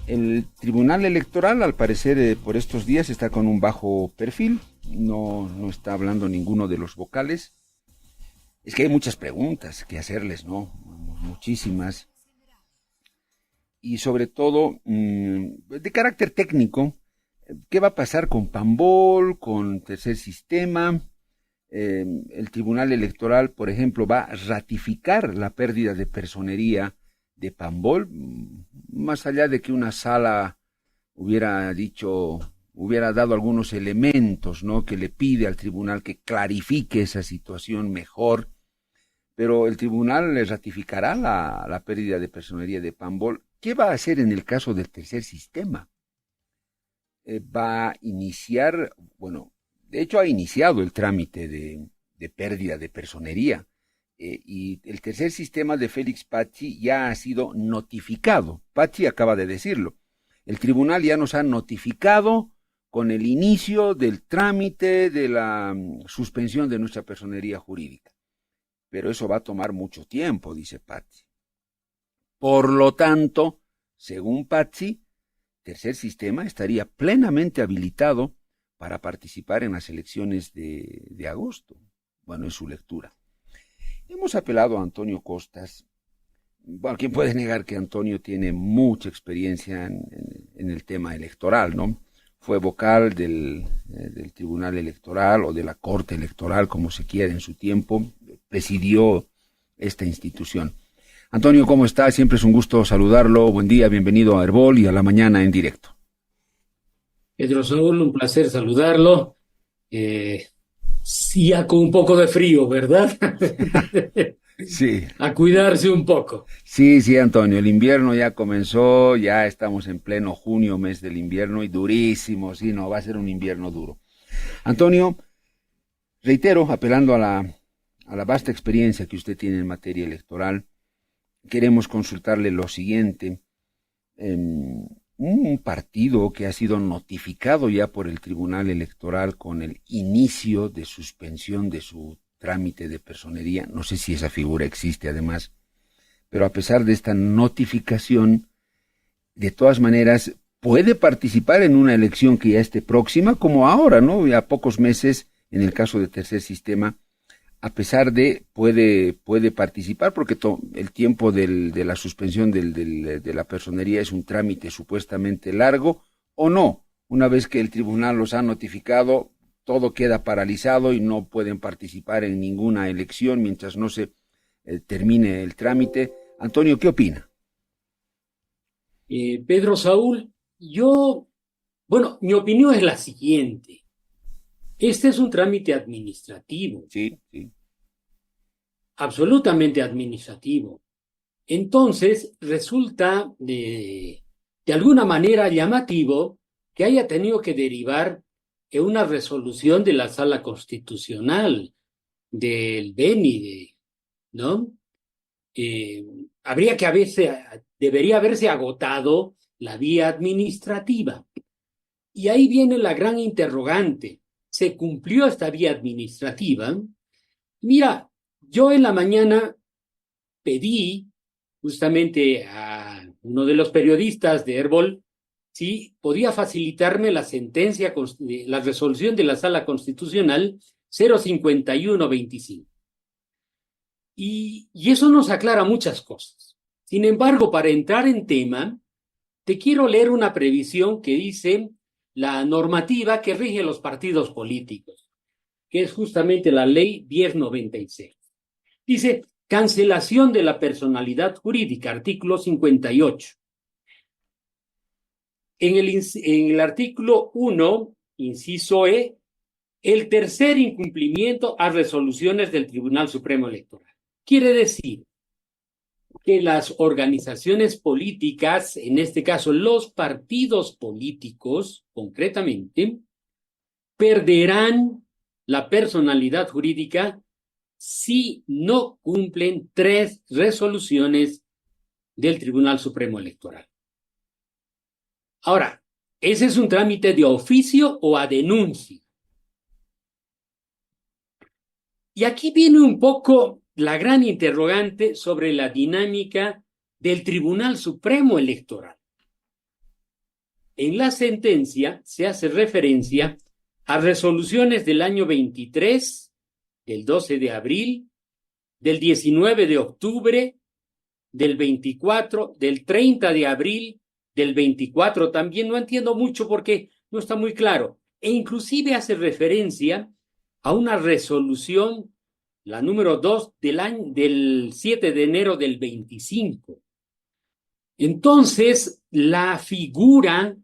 El Tribunal Electoral, al parecer, por estos días está con un bajo perfil, no está hablando ninguno de los vocales. Es que hay muchas preguntas que hacerles, ¿no? Muchísimas. Y sobre todo, de carácter técnico, ¿qué va a pasar con Pambol, con Tercer Sistema? El Tribunal Electoral, por ejemplo, va a ratificar la pérdida de personería de Pambol, más allá de que una sala hubiera dado algunos elementos, ¿no? Que le pide al tribunal que clarifique esa situación mejor, pero el tribunal le ratificará la pérdida de personería de Pambol. ¿Qué va a hacer en el caso del Tercer Sistema? Va a iniciar, bueno, de hecho ha iniciado el trámite de pérdida de personería, y el Tercer Sistema de Félix Pazzi ya ha sido notificado. Pazzi acaba de decirlo. El tribunal ya nos ha notificado con el inicio del trámite de la suspensión de nuestra personería jurídica. Pero eso va a tomar mucho tiempo, dice Pazzi. Por lo tanto, según Pazzi, Tercer Sistema estaría plenamente habilitado para participar en las elecciones de agosto. Bueno, es su lectura. Hemos apelado a Antonio Costas. Bueno, ¿quién puede negar que Antonio tiene mucha experiencia en el tema electoral, ¿no? Fue vocal del Tribunal Electoral o de la Corte Electoral, como se quiera en su tiempo, presidió esta institución. Antonio, ¿cómo está? Siempre es un gusto saludarlo. Buen día, bienvenido a Herbol y a la mañana en directo. Pedro Saúl, un placer saludarlo. Sí, ya con un poco de frío, ¿verdad? Sí, A cuidarse un poco. sí, Antonio, el invierno ya comenzó, ya estamos en pleno junio, mes del invierno, y durísimo, sí, no, va a ser un invierno duro. Antonio, reitero, apelando a la vasta experiencia que usted tiene en materia electoral, queremos consultarle lo siguiente. Un partido que ha sido notificado ya por el Tribunal Electoral con el inicio de suspensión de su trámite de personería, no sé si esa figura existe además, pero a pesar de esta notificación, de todas maneras puede participar en una elección que ya esté próxima, como ahora, ¿no? Ya pocos meses, en el caso de Tercer Sistema, a pesar de, puede participar, porque el tiempo de la suspensión de la personería es un trámite supuestamente largo, o no. Una vez que el tribunal los ha notificado, todo queda paralizado y no pueden participar en ninguna elección mientras no se termine el trámite. Antonio, ¿qué opina? Pedro Saúl, bueno, mi opinión es la siguiente. Este es un trámite administrativo, Sí, sí. absolutamente administrativo. Entonces, resulta de alguna manera llamativo que haya tenido que derivar en una resolución de la Sala Constitucional del BENI, ¿no? Eh, debería haberse agotado la vía administrativa. Y ahí viene la gran interrogante. ¿Se cumplió esta vía administrativa? Mira, yo en la mañana pedí justamente a uno de los periodistas de Herbol si podía facilitarme la resolución de la Sala Constitucional 05125. Y eso nos aclara muchas cosas. Sin embargo, para entrar en tema, te quiero leer una previsión que dice la normativa que rige los partidos políticos, que es justamente la ley 1096. Dice, cancelación de la personalidad jurídica, artículo 58. En el artículo 1, inciso E, el tercer incumplimiento a resoluciones del Tribunal Supremo Electoral. Quiere decir que las organizaciones políticas, en este caso los partidos políticos concretamente, perderán la personalidad jurídica si no cumplen 3 resoluciones del Tribunal Supremo Electoral. Ahora, ¿ese es un trámite de oficio o a denuncia? Y aquí viene un poco la gran interrogante sobre la dinámica del Tribunal Supremo Electoral. en la sentencia se hace referencia a resoluciones del año 23, del 12 de abril, del 19 de octubre, del 24, del 30 de abril, del 24 también. No entiendo mucho porque no está muy claro. E inclusive hace referencia a una resolución, la número 2 del 7 de enero del 25. Entonces, la figura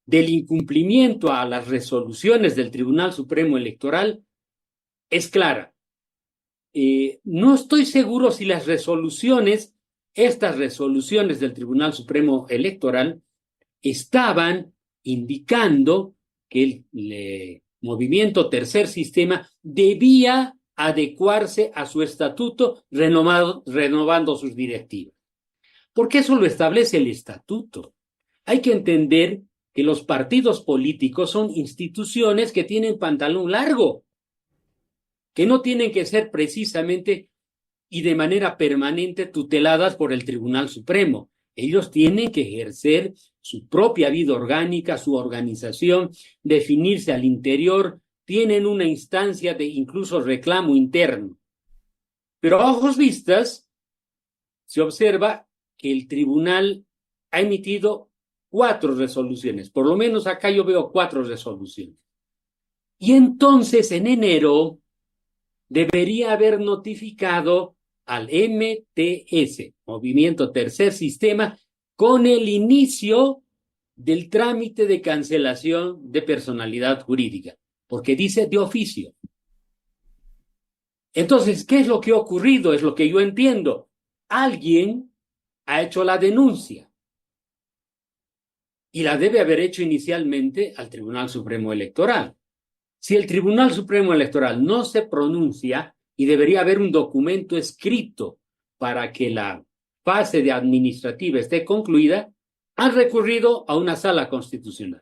del incumplimiento a las resoluciones del Tribunal Supremo Electoral es clara. No estoy seguro si estas resoluciones del Tribunal Supremo Electoral estaban indicando que el movimiento Tercer Sistema debía adecuarse a su estatuto renovando sus directivas. Porque eso lo establece el estatuto. Hay que entender que los partidos políticos son instituciones que tienen pantalón largo, que no tienen que ser precisamente y de manera permanente tuteladas por el Tribunal Supremo. Ellos tienen que ejercer su propia vida orgánica, su organización, definirse al interior, tienen una instancia de incluso reclamo interno. Pero a ojos vistas se observa que el tribunal ha emitido 4 resoluciones, por lo menos acá yo veo 4 resoluciones. Y entonces en enero debería haber notificado al MTS, Movimiento Tercer Sistema, con el inicio del trámite de cancelación de personalidad jurídica, porque dice de oficio. Entonces, ¿qué es lo que ha ocurrido? Es lo que yo entiendo. Alguien ha hecho la denuncia y la debe haber hecho inicialmente al Tribunal Supremo Electoral. Si el Tribunal Supremo Electoral no se pronuncia, y debería haber un documento escrito para que la fase de administrativa esté concluida, han recurrido a una sala constitucional.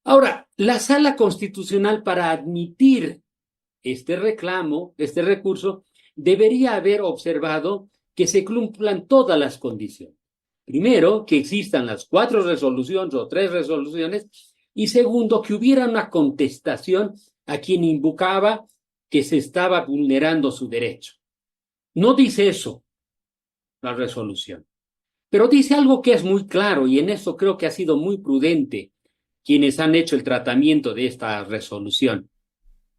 Ahora, la sala constitucional, para admitir este reclamo, este recurso, debería haber observado que se cumplan todas las condiciones. Primero, que existan las 4 resoluciones o 3 resoluciones, y segundo, que hubiera una contestación a quien invocaba que se estaba vulnerando su derecho. No dice eso la resolución, pero dice algo que es muy claro, y en eso creo que ha sido muy prudente quienes han hecho el tratamiento de esta resolución.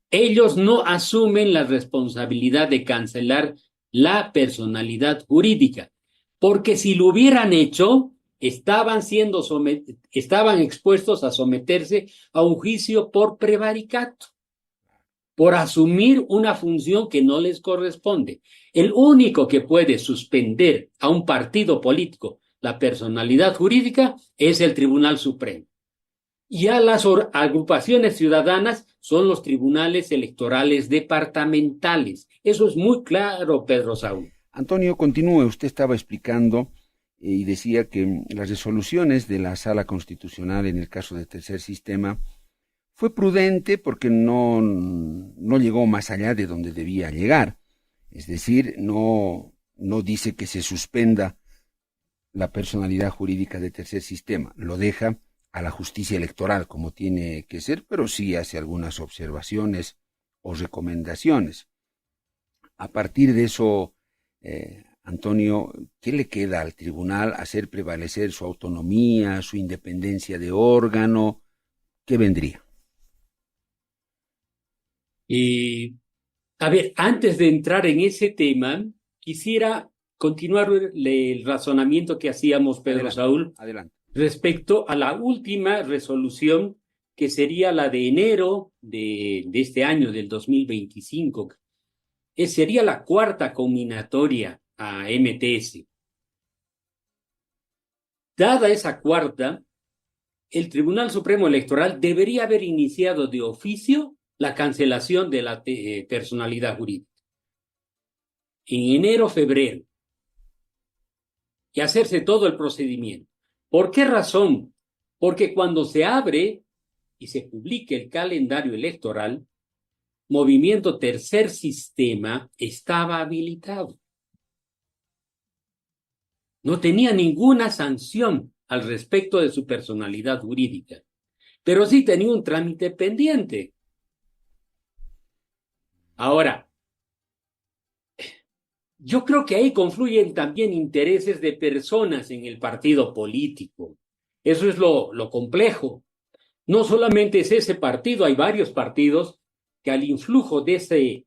Ellos no asumen la responsabilidad de cancelar la personalidad jurídica, porque si lo hubieran hecho, estaban expuestos a someterse a un juicio por prevaricato, por asumir una función que no les corresponde. El único que puede suspender a un partido político la personalidad jurídica es el Tribunal Supremo. Y a las agrupaciones ciudadanas son los tribunales electorales departamentales. Eso es muy claro, Pedro Saúl. Antonio, continúe. Usted estaba explicando y decía que las resoluciones de la Sala Constitucional en el caso del Tercer Sistema fue prudente porque no llegó más allá de donde debía llegar. Es decir, no dice que se suspenda la personalidad jurídica del Tercer Sistema. Lo deja a la justicia electoral como tiene que ser, pero sí hace algunas observaciones o recomendaciones. A partir de eso, Antonio, ¿qué le queda al tribunal? ¿Hacer prevalecer su autonomía, su independencia de órgano? ¿Qué vendría? A ver, antes de entrar en ese tema, quisiera continuar el razonamiento que hacíamos, Pedro Saúl, adelante. Respecto a la última resolución, que sería la de enero de este año, del 2025. Sería la 4ª conminatoria a MTS. Dada esa 4ª, el Tribunal Supremo Electoral debería haber iniciado de oficio la cancelación de la personalidad jurídica en enero, febrero, y hacerse todo el procedimiento. ¿Por qué razón? Porque cuando se abre y se publique el calendario electoral, Movimiento Tercer Sistema estaba habilitado. No tenía ninguna sanción al respecto de su personalidad jurídica, pero sí tenía un trámite pendiente. Ahora, yo creo que ahí confluyen también intereses de personas en el partido político. Eso es lo complejo. No solamente es ese partido, hay varios partidos que al influjo de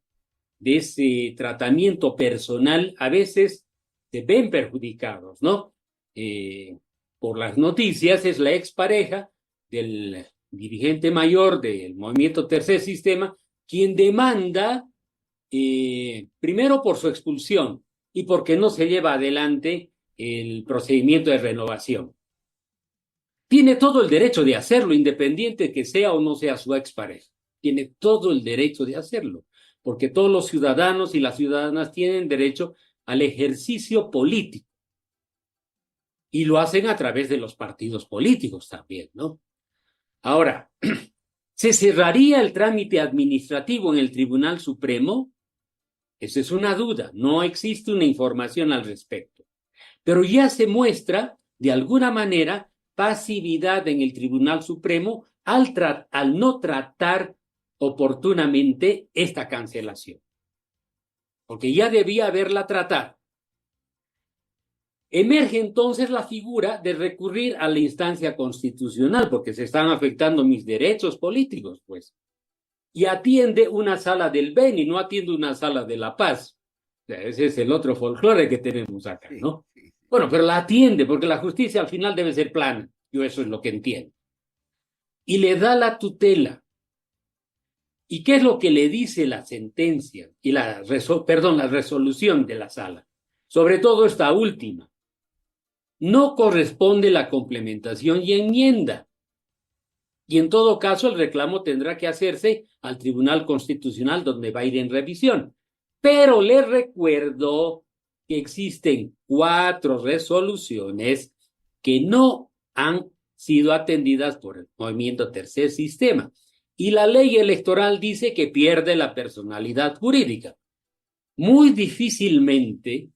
ese tratamiento personal a veces se ven perjudicados, ¿no? Por las noticias es la expareja del dirigente mayor del movimiento Tercer Sistema quien demanda primero por su expulsión y porque no se lleva adelante el procedimiento de renovación. Tiene todo el derecho de hacerlo, independiente que sea o no sea su expareja. Tiene todo el derecho de hacerlo, porque todos los ciudadanos y las ciudadanas tienen derecho al ejercicio político. Y lo hacen a través de los partidos políticos también, ¿no? Ahora, ¿se cerraría el trámite administrativo en el Tribunal Supremo? Esa es una duda, no existe una información al respecto. Pero ya se muestra, de alguna manera, pasividad en el Tribunal Supremo al no tratar oportunamente esta cancelación. Porque ya debía haberla tratado. Emerge entonces la figura de recurrir a la instancia constitucional, porque se están afectando mis derechos políticos, pues. Y atiende una sala del Beni, no atiende una sala de La Paz. O sea, ese es el otro folclore que tenemos acá, ¿no? Bueno, pero la atiende, porque la justicia al final debe ser plana. Yo eso es lo que entiendo. Y le da la tutela. ¿Y qué es lo que le dice la sentencia y la resolución de la sala? Sobre todo esta última. No corresponde la complementación y enmienda. Y en todo caso, el reclamo tendrá que hacerse al Tribunal Constitucional, donde va a ir en revisión. Pero le recuerdo que existen 4 resoluciones que no han sido atendidas por el movimiento Tercer Sistema. Y la ley electoral dice que pierde la personalidad jurídica. Muy difícilmente,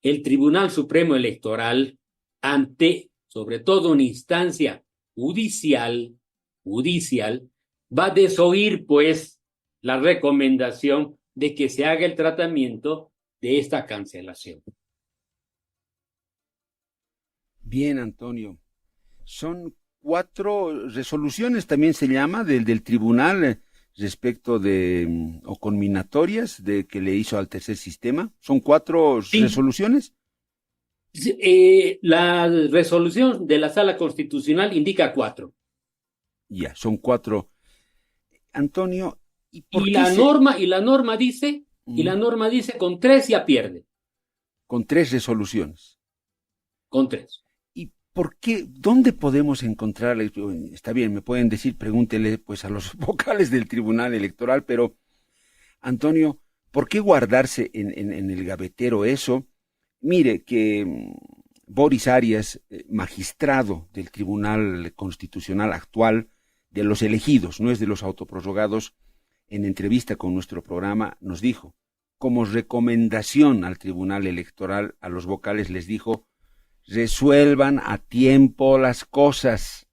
el Tribunal Supremo Electoral, ante sobre todo una instancia judicial, va a desoír, pues, la recomendación de que se haga el tratamiento de esta cancelación. Bien, Antonio. Son 4 resoluciones, también se llama, del tribunal respecto de, o conminatorias de que le hizo al Tercer Sistema. ¿Son 4 Sí. resoluciones? La resolución de la Sala Constitucional indica 4. Ya, son 4. Antonio, ¿y por Y qué la norma dice con 3 ya pierde. con 3 resoluciones? Con 3. ¿Y por qué? ¿Dónde podemos encontrar? Está bien, me pueden decir, pregúntele pues a los vocales del Tribunal Electoral, pero Antonio, ¿por qué guardarse en el gavetero eso? Mire que Boris Arias, magistrado del Tribunal Constitucional actual, de los elegidos, no es de los autoprorrogados, en entrevista con nuestro programa nos dijo, como recomendación al Tribunal Electoral, a los vocales les dijo, resuelvan a tiempo las cosas,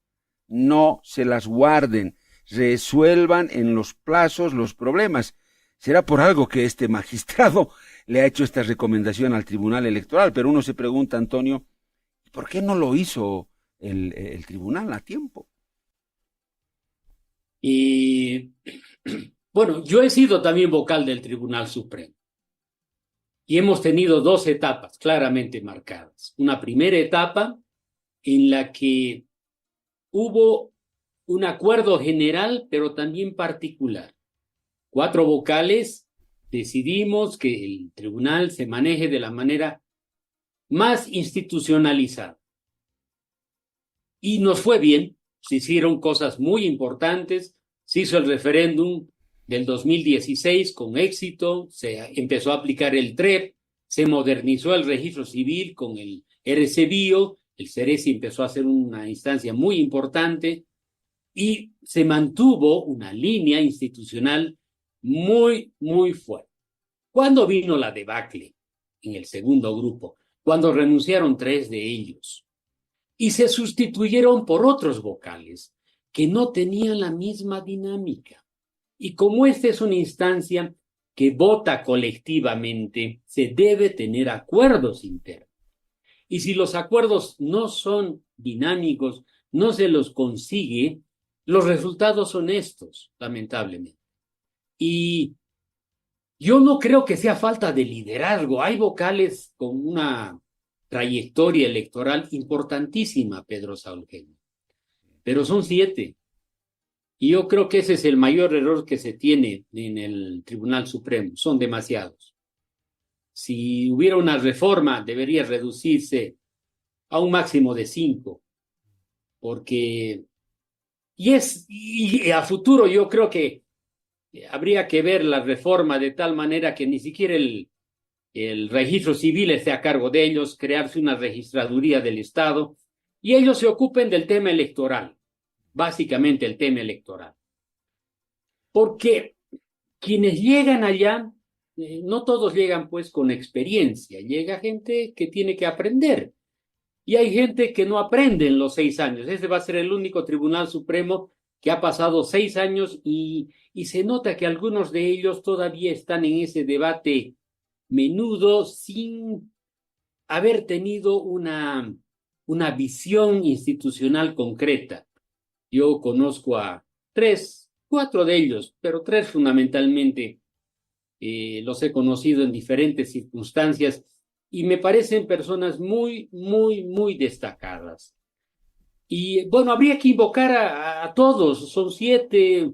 no se las guarden, resuelvan en los plazos los problemas. Será por algo que este magistrado le ha hecho esta recomendación al Tribunal Electoral, pero uno se pregunta, Antonio, ¿por qué no lo hizo el tribunal a tiempo? Y bueno, yo he sido también vocal del Tribunal Supremo y hemos tenido 2 etapas claramente marcadas. Una primera etapa en la que hubo un acuerdo general, pero también particular. 4 vocales decidimos que el tribunal se maneje de la manera más institucionalizada. Y nos fue bien, se hicieron cosas muy importantes, se hizo el referéndum del 2016 con éxito, se empezó a aplicar el TREP, se modernizó el registro civil con el RC-Bio, el CERESI empezó a ser una instancia muy importante y se mantuvo una línea institucional muy, muy fuerte. ¿Cuándo vino la debacle en el segundo grupo, cuando renunciaron 3 de ellos y se sustituyeron por otros vocales que no tenían la misma dinámica. Y como esta es una instancia que vota colectivamente, se debe tener acuerdos internos. Y si los acuerdos no son dinámicos, no se los consigue, los resultados son estos, lamentablemente. Y yo no creo que sea falta de liderazgo. Hay vocales con una trayectoria electoral importantísima, Pedro Saulgen, pero son 7. Y yo creo que ese es el mayor error que se tiene en el Tribunal Supremo. Son demasiados. Si hubiera una reforma, debería reducirse a un máximo de 5, porque y a futuro yo creo que habría que ver la reforma de tal manera que ni siquiera el registro civil esté a cargo de ellos, crearse una registraduría del Estado, y ellos se ocupen del tema electoral, básicamente el tema electoral. Porque quienes llegan allá, no todos llegan pues con experiencia, llega gente que tiene que aprender, y hay gente que no aprende en los 6 años. Ese va a ser el único Tribunal Supremo que ha pasado 6 años y se nota que algunos de ellos todavía están en ese debate menudo sin haber tenido una visión institucional concreta. Yo conozco a 3, 4 de ellos, pero 3 fundamentalmente los he conocido en diferentes circunstancias y me parecen personas muy, muy, muy destacadas. Y bueno, habría que invocar a todos, son 7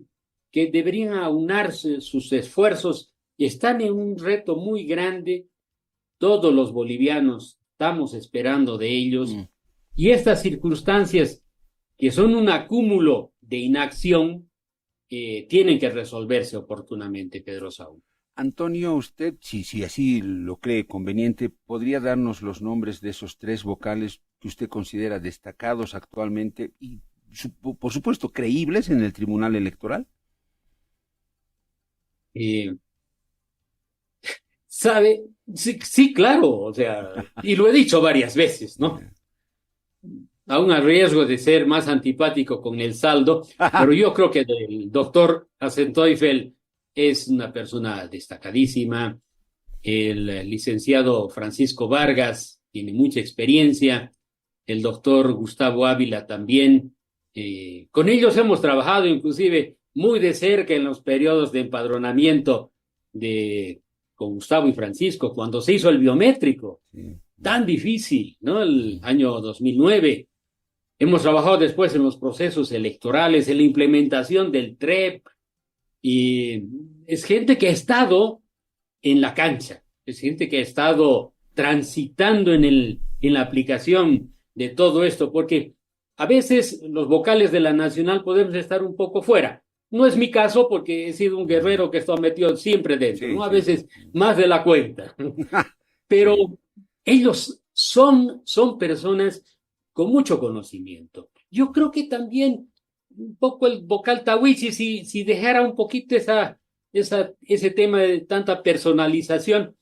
que deberían aunarse sus esfuerzos, están en un reto muy grande, todos los bolivianos estamos esperando de ellos, y estas circunstancias que son un acúmulo de inacción, tienen que resolverse oportunamente, Pedro Saúl. Antonio, usted, si así lo cree conveniente, ¿podría darnos los nombres de esos 3 vocales que usted considera destacados actualmente y, por supuesto, creíbles en el Tribunal Electoral? ¿Sabe? Sí, claro, o sea, y lo he dicho varias veces, ¿no? Aún a riesgo de ser más antipático con el saldo, pero yo creo que el doctor Asenteufel es una persona destacadísima. El licenciado Francisco Vargas tiene mucha experiencia. El doctor Gustavo Ávila también. Con ellos hemos trabajado inclusive muy de cerca en los periodos de empadronamiento con Gustavo y Francisco, cuando se hizo el biométrico. Sí. Tan difícil, ¿no? El año 2009. Hemos trabajado después en los procesos electorales, en la implementación del TREP, y es gente que ha estado en la cancha, es gente que ha estado transitando en la aplicación de todo esto, porque a veces los vocales de la Nacional podemos estar un poco fuera. No es mi caso porque he sido un guerrero que está metido siempre dentro, sí, ¿no? A veces más de la cuenta. Pero ellos son personas con mucho conocimiento. Yo creo que también un poco el vocal Tawichi, si dejara un poquito ese tema de tanta personalización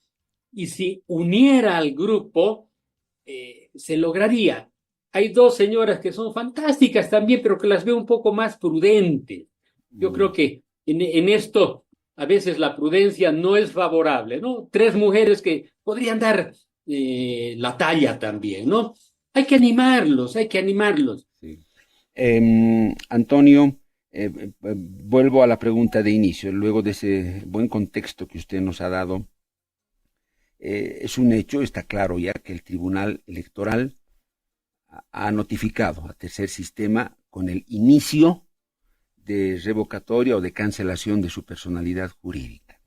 y si uniera al grupo, se lograría. Hay 2 señoras que son fantásticas también, pero que las veo un poco más prudentes. Yo creo que en esto a veces la prudencia no es favorable, ¿no? 3 mujeres que podrían dar la talla también, ¿no? Hay que animarlos, hay que animarlos. Sí. Antonio, vuelvo a la pregunta de inicio, luego de ese buen contexto que usted nos ha dado. Es un hecho, está claro ya, que el Tribunal Electoral ha notificado a Tercer Sistema con el inicio de revocatoria o de cancelación de su personalidad jurídica.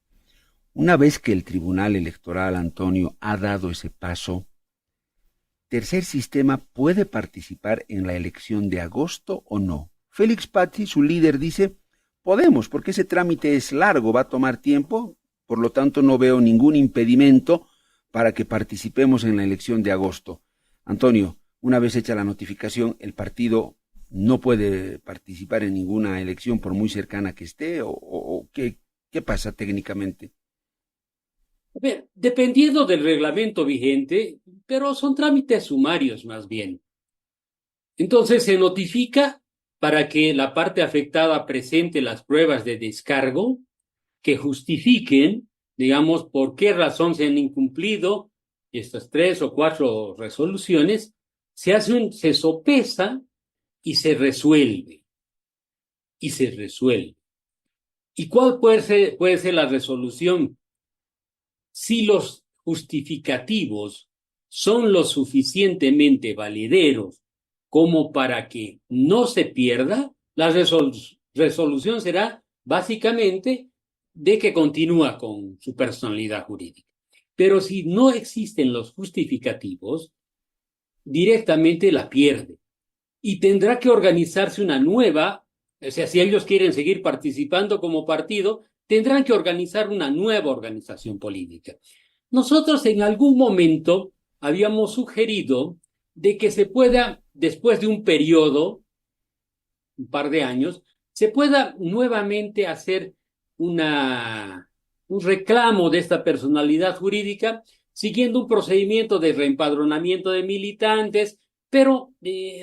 Una vez que el Tribunal Electoral, Antonio, ha dado ese paso, ¿Tercer Sistema puede participar en la elección de agosto o no? Félix Patti, su líder, dice, podemos, porque ese trámite es largo, va a tomar tiempo, por lo tanto no veo ningún impedimento para que participemos en la elección de agosto. Antonio, una vez hecha la notificación, ¿el partido no puede participar en ninguna elección por muy cercana que esté? ¿O qué pasa técnicamente? A ver, dependiendo del reglamento vigente, pero son trámites sumarios más bien. Entonces se notifica para que la parte afectada presente las pruebas de descargo que justifiquen, digamos, por qué razón se han incumplido estas 3 o 4 resoluciones. Se sopesa y se resuelve. Y se resuelve. ¿Y cuál puede ser la resolución? Si los justificativos son lo suficientemente valederos como para que no se pierda, la resolución será básicamente de que continúa con su personalidad jurídica. Pero si no existen los justificativos, directamente la pierde y tendrá que organizarse una nueva, o sea, si ellos quieren seguir participando como partido, tendrán que organizar una nueva organización política. Nosotros en algún momento habíamos sugerido de que se pueda, después de un periodo, un par de años, se pueda nuevamente hacer un reclamo de esta personalidad jurídica siguiendo un procedimiento de reempadronamiento de militantes, pero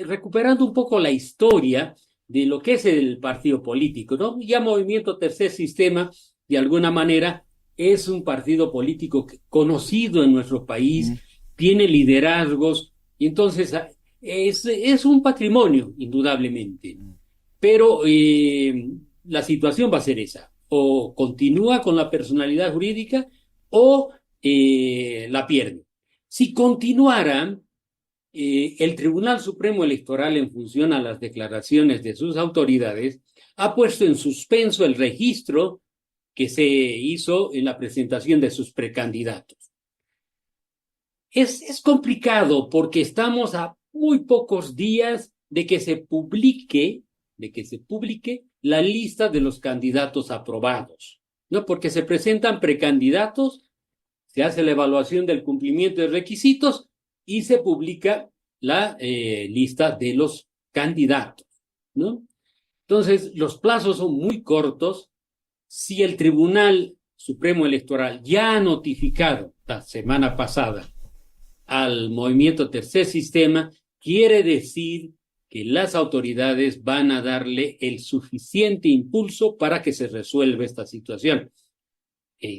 recuperando un poco la historia de lo que es el partido político, ¿no? Ya Movimiento Tercer Sistema, de alguna manera, es un partido político conocido en nuestro país, tiene liderazgos, y entonces es un patrimonio, indudablemente. Pero la situación va a ser esa. O continúa con la personalidad jurídica o la pierde. Si continuara, el Tribunal Supremo Electoral, en función a las declaraciones de sus autoridades, ha puesto en suspenso el registro que se hizo en la presentación de sus precandidatos. Es complicado porque estamos a muy pocos días de que se publique la lista de los candidatos aprobados, ¿no? Porque se presentan precandidatos, se hace la evaluación del cumplimiento de requisitos y se publica la lista de los candidatos, ¿no? Entonces, los plazos son muy cortos. Si el Tribunal Supremo Electoral ya ha notificado la semana pasada al Movimiento Tercer Sistema, quiere decir que las autoridades van a darle el suficiente impulso para que se resuelva esta situación.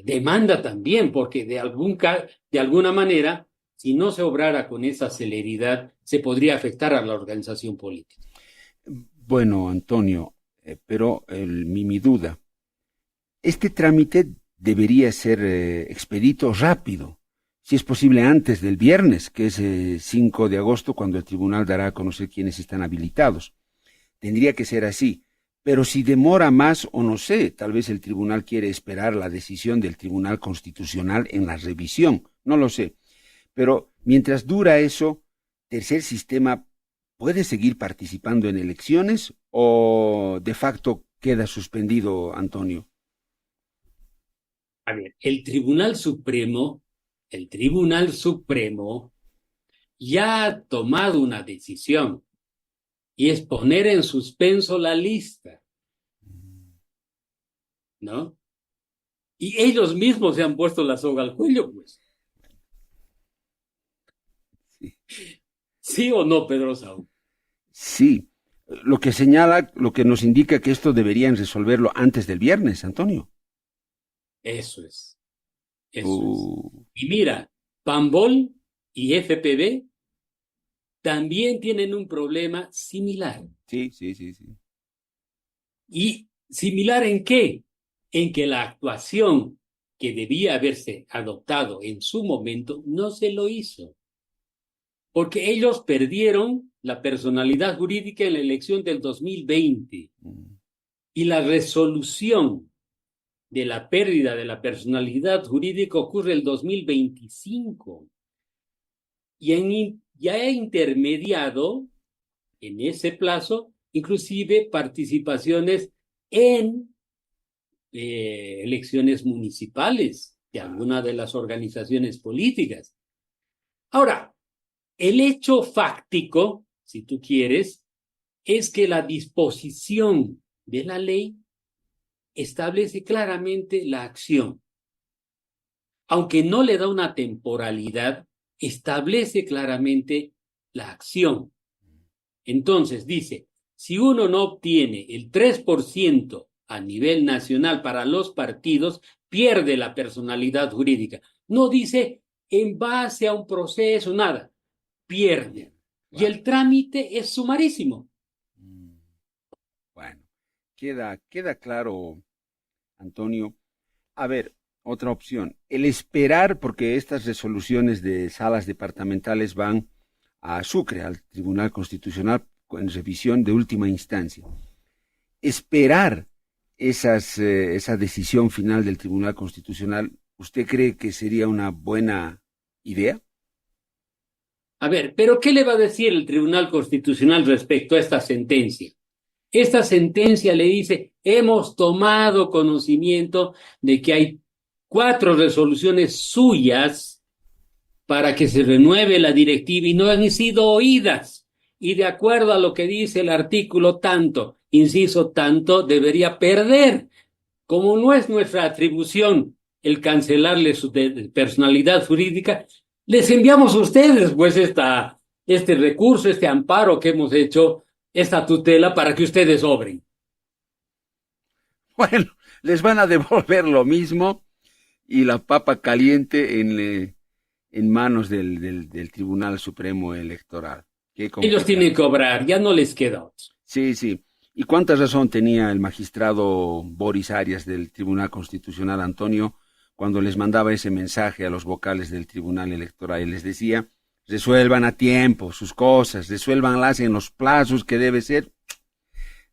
Demanda también, porque de alguna manera, si no se obrara con esa celeridad, se podría afectar a la organización política. Bueno, Antonio, pero mi duda, este trámite debería ser expedito rápido, si es posible antes del viernes, que es 5 de agosto, cuando el tribunal dará a conocer quiénes están habilitados. Tendría que ser así. Pero si demora más o no sé, tal vez el tribunal quiere esperar la decisión del Tribunal Constitucional en la revisión, no lo sé. Pero mientras dura eso, Tercer Sistema puede seguir participando en elecciones o de facto queda suspendido, Antonio. A ver, el Tribunal Supremo ya ha tomado una decisión y es poner en suspenso la lista, ¿no? Y ellos mismos se han puesto la soga al cuello, pues. Sí. ¿Sí o no, Pedro Saúl? Sí, lo que señala, lo que nos indica que esto deberían resolverlo antes del viernes, Antonio. Eso es. Uh, Y mira, Pambol y FPV también tienen un problema similar. sí. ¿Y similar en qué? En que la actuación que debía haberse adoptado en su momento no se lo hizo. Porque ellos perdieron la personalidad jurídica en la elección del 2020 y la resolución de la pérdida de la personalidad jurídica ocurre el 2025 y ya ha intermediado en ese plazo inclusive participaciones en elecciones municipales de alguna de las organizaciones políticas. Ahora, el hecho fáctico, si tú quieres, es que la disposición de la ley establece claramente la acción. aunque no le da una temporalidad, establece claramente la acción. Entonces dice, si uno no obtiene el 3% a nivel nacional para los partidos, pierde la personalidad jurídica. No dice en base a un proceso, nada, pierde. Y el trámite es sumarísimo. Bueno, queda claro, Antonio. A ver, otra opción, el esperar, porque estas resoluciones de salas departamentales van a Sucre, al Tribunal Constitucional, en revisión de última instancia. Esperar esa decisión final del Tribunal Constitucional, ¿usted cree que sería una buena idea? A ver, pero ¿qué le va a decir el Tribunal Constitucional respecto a esta sentencia? Esta sentencia le dice, hemos tomado conocimiento de que hay 4 resoluciones suyas para que se renueve la directiva y no han sido oídas. Y de acuerdo a lo que dice el artículo tanto, inciso tanto, debería perder. Como no es nuestra atribución el cancelarle su personalidad jurídica, les enviamos a ustedes pues este recurso, este amparo que hemos hecho, esta tutela para que ustedes obren. Bueno, les van a devolver lo mismo y la papa caliente en manos del Tribunal Supremo Electoral. Qué Ellos complicado. tienen que obrar, ya no les queda otro. Sí, sí. ¿Y cuánta razón tenía el magistrado Boris Arias del Tribunal Constitucional, Antonio, cuando les mandaba ese mensaje a los vocales del Tribunal Electoral y les decía, resuelvan a tiempo sus cosas, resuélvanlas en los plazos que debe ser?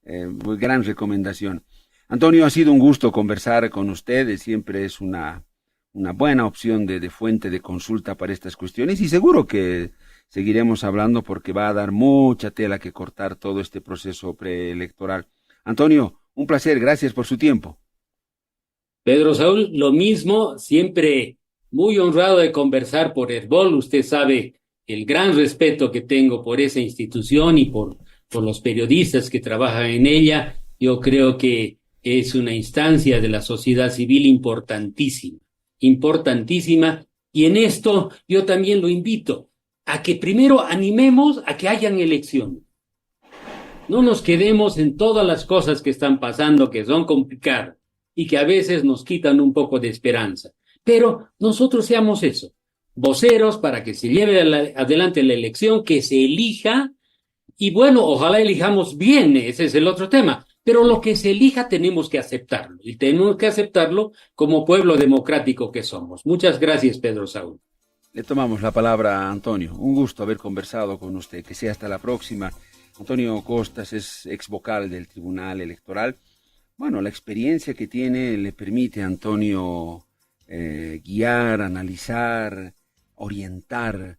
Muy gran recomendación. Antonio, ha sido un gusto conversar con ustedes, siempre es una buena opción de fuente de consulta para estas cuestiones y seguro que seguiremos hablando porque va a dar mucha tela que cortar todo este proceso preelectoral. Antonio, un placer, gracias por su tiempo. Pedro Saúl, lo mismo, siempre muy honrado de conversar por Herbol. Usted sabe el gran respeto que tengo por esa institución y por los periodistas que trabajan en ella. Yo creo que es una instancia de la sociedad civil importantísima, importantísima. Y en esto yo también lo invito a que primero animemos a que hayan elecciones. No nos quedemos en todas las cosas que están pasando, que son complicadas y que a veces nos quitan un poco de esperanza. Pero nosotros seamos eso, voceros para que se lleve adelante la elección, que se elija, y bueno, ojalá elijamos bien, ese es el otro tema, pero lo que se elija tenemos que aceptarlo, y tenemos que aceptarlo como pueblo democrático que somos. Muchas gracias, Pedro Saúl. Le tomamos la palabra a Antonio. Un gusto haber conversado con usted. Que sea hasta la próxima. Antonio Costas es ex vocal del Tribunal Electoral. Bueno, la experiencia que tiene le permite a Antonio guiar, analizar, orientar